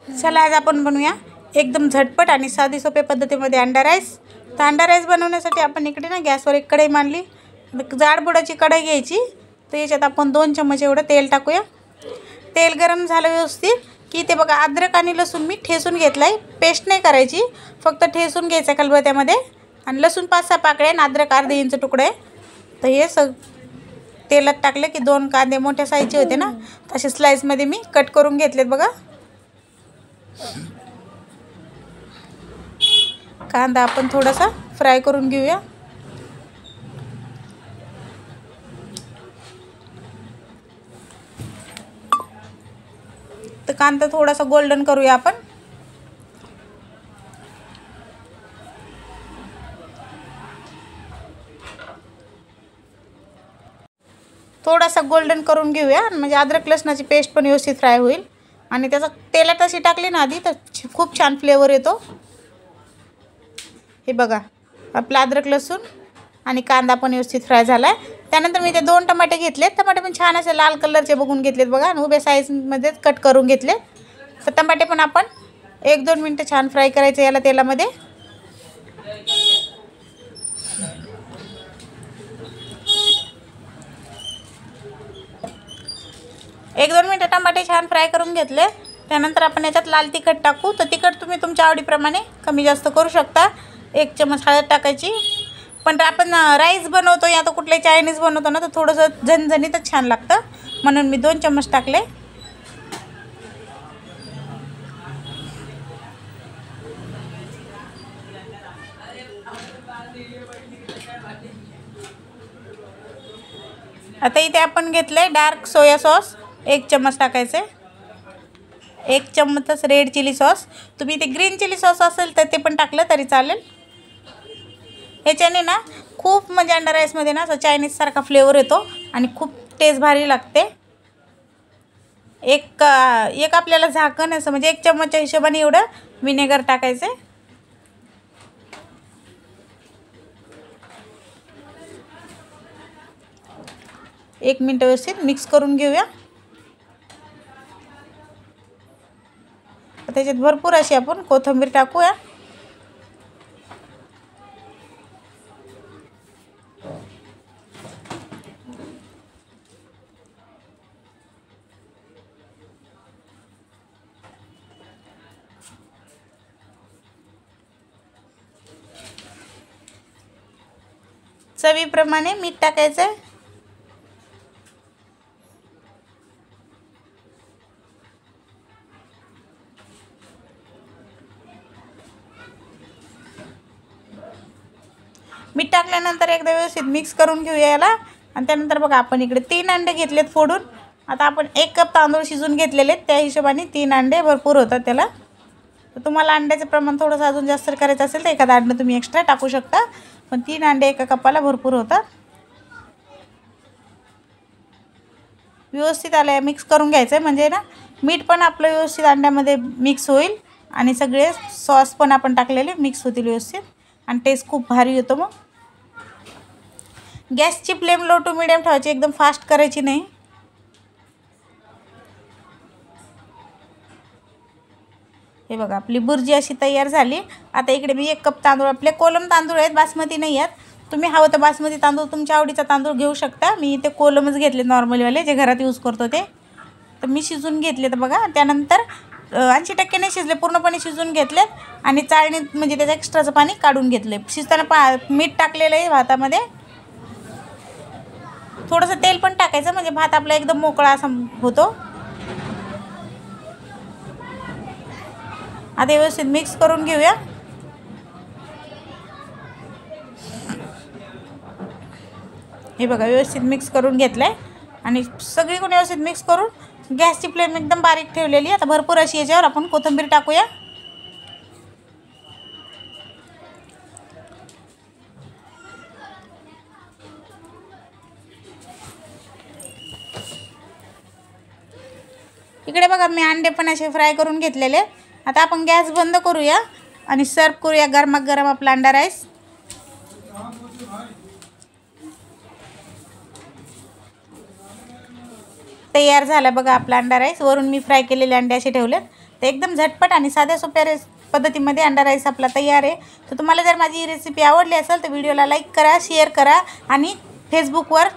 चला आज आपण बनवूया एकदम झटपट आणि साधी सोप्या पद्धतीमध्ये अंडा राईस। तर अंडा राईस बनवण्यासाठी आपण इकडे ना गॅसवर एक कढई मांडली। जाड बुडाची कढई घ्यायची। तर याच्यात आपण 2 चमचे एवढं तेल टाकूया। तेल गरम झालं व्यवस्थित की ते बघा अद्रक आणि लसूण मी ठेचून घेतलाय, पेस्ट नाही करायची, फक्त ठेचून घ्यायचं खलबत्त्यामध्ये। आणि लसूण 5-6 पाकळ्या आणि अद्रक अर्धा इंच तुकडे। तर हे तेलात टाकले की 2 कांदे मोठ्या साईजचे होते ना, तसे स्लाइसमध्ये मी कट करून घेतलेत बघा। कांदा आपण थोडासा फ्राय करून घेऊया। तर कांदा थोडासा गोल्डन करूया आपण। थोडासा गोल्डन करून घेऊया, म्हणजे अद्रक लसणाची पेस्ट पण व्यवस्थित फ्राय होईल। आणि त्याचा तेलात अशी टाकली ना आधी तर खूप छान फ्लेवर येतो। हे बघा आपला अद्रक लसूण आणि कांदा पण व्यवस्थित फ्राय झाला आहे। त्यानंतर मी ते 2 टमाटे घेतलेत, टमाटे पण छान असे लाल कलरचे बघून घेतलेत बघा, आणि उभ्या साईजमध्ये कट करून घेतले। तर टमाटे पण आपण 1-2 मिनिटं छान फ्राय करायचे याला तेलामध्ये। एक 2 मिनिटं टमाटे छान फ्राय करून घेतले। त्यानंतर आपण याच्यात लाल तिखट टाकू। तर तिखट तुम्ही तुमच्या आवडीप्रमाणे कमी जास्त करू शकता। 1 चमच हळद टाकायची। पण आपण राईस बनवतो या तर कुठले चायनीज बनवतो ना, तर थोडंसं झणझणीतच छान लागतं, म्हणून मी 2 चमच टाकले। आता इथे आपण घेतले डार्क सोया सॉस 1 चमच टाकायचे। 1 चमचच रेड चिली सॉस, तुम्ही इथे ग्रीन चिली सॉस असेल तर ते पण टाकलं तरी चालेल। ह्याच्याने ना खूप म्हणजे अंडा राईसमध्ये ना असं चायनीज सारखा फ्लेवर येतो आणि खूप टेस्ट भारी लागते। एक आपल्याला झाकण असं म्हणजे 1 चमचच्या हिशोबाने एवढं विनेगर टाकायचे। एक मिनिट व्यवस्थित मिक्स करून घेऊया। त्याच्यात भरपूर अशी आपण कोथिंबीर टाकूया। चवीप्रमाणे मीठ टाकायचं। मीठ टाकल्यानंतर एकदा व्यवस्थित मिक्स करून घेऊया याला। आणि त्यानंतर बघा आपण इकडे 3 अंडे घेतलेत फोडून। आता आपण 1 कप तांदूळ शिजून घेतलेले आहेत, त्या हिशोबाने 3 अंडे भरपूर होतात त्याला। तर तुम्हाला अंड्याचं प्रमाण थोडंसं अजून जास्त करायचं असेल तर एखादा अंडं तुम्ही एक्स्ट्रा टाकू शकता, पण 3 अंडे एका कपाला भरपूर होतात। व्यवस्थित आलं मिक्स करून घ्यायचं, म्हणजे ना मीठ पण आपलं व्यवस्थित अंड्यामध्ये मिक्स होईल आणि सगळे सॉस पण आपण टाकलेले मिक्स होतील व्यवस्थित, आणि टेस्ट खूप भारी येतो। मग गॅसची फ्लेम लो टू मिडियम ठेवायची, एकदम फास्ट करायची नाही। हे बघा आपली बुर्जी अशी तयार झाली। आता इकडे मी 1 कप तांदूळ, आपले कोलम तांदूळ आहेत, बासमती नाही आहेत। तुम्ही हवं तर बासमती तांदूळ तुमच्या आवडीचा तांदूळ घेऊ शकता। मी इथे कोलमच घेतले नॉर्मलवाले, जे घरात यूज करतो ते। तर मी शिजून घेतले तर बघा, त्यानंतर 80% नाही शिजले, पूर्णपणे शिजून घेतलेत आणि चाळणीत म्हणजे त्याचं एक्स्ट्राचं पाणी काढून घेतले। शिजताना मीठ टाकलेलं आहे भातामध्ये, थोडंसं तेल पण टाकायचं म्हणजे भात आपला एकदम मोकळा असा होतो। आता व्यवस्थित मिक्स करून घेऊया। हे बघा व्यवस्थित मिक्स करून घेतलंय आणि सगळीकडून व्यवस्थित मिक्स करून गॅसची फ्लेम एकदम बारीक ठेवलेली। आता भरपूर अशी याच्यावर आपण कोथिंबीर टाकूया। इकडे बघा मी अंडे पण असे फ्राय करून घेतलेले। आता आपण गॅस बंद करूया आणि सर्व करूया गरमागरम आपला अंडा राईस। तयार झाला बघा आपला अंडा राईस। वरून मी फ्राय केलेले अंडे असे ठेवलेत। तर एकदम झटपट आणि साध्या सोप्या पद्धतीमध्ये अंडा राईस आपला तयार आहे. तर तुम्हाला जर माझी ही रेसिपी आवडली असेल तर व्हिडिओला लाईक करा, शेअर करा आणि फेसबुकवर